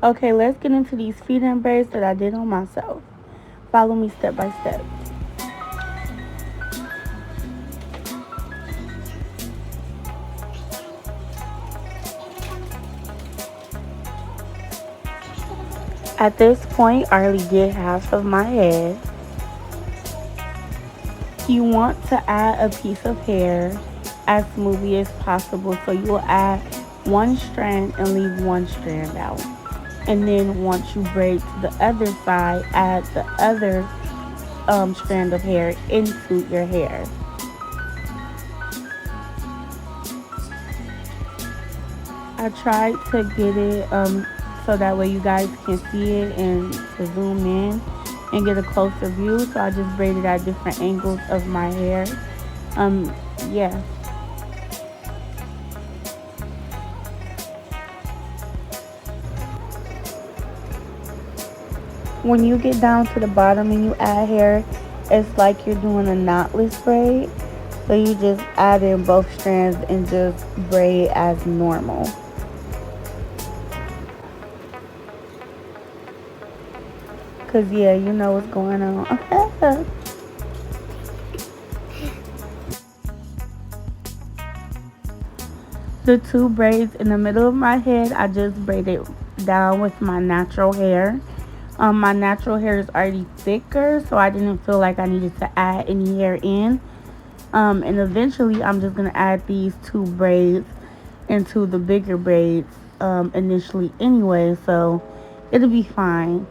Okay, let's get into these feedin braids that I did on myself. Follow me step by step. At this point, I already did half of my head. You want to add a piece of hair as smoothly as possible. So you will add one strand and leave one strand out. And then once you braid to the other side, add the other strand of hair into your hair. I tried to get it so that way you guys can see it and to zoom in and get a closer view. So I just braided at different angles of my hair. Um, yeah. When you get down to the bottom and you add hair, it's like you're doing a knotless braid. So you just add in both strands and just braid as normal. Cause yeah, you know what's going on. The two braids in the middle of my head, I just braided down with my natural hair. My natural hair is already thicker, so I didn't feel like I needed to add any hair in. And eventually, I'm just gonna add these two braids into the bigger braids initially anyway, so it'll be fine.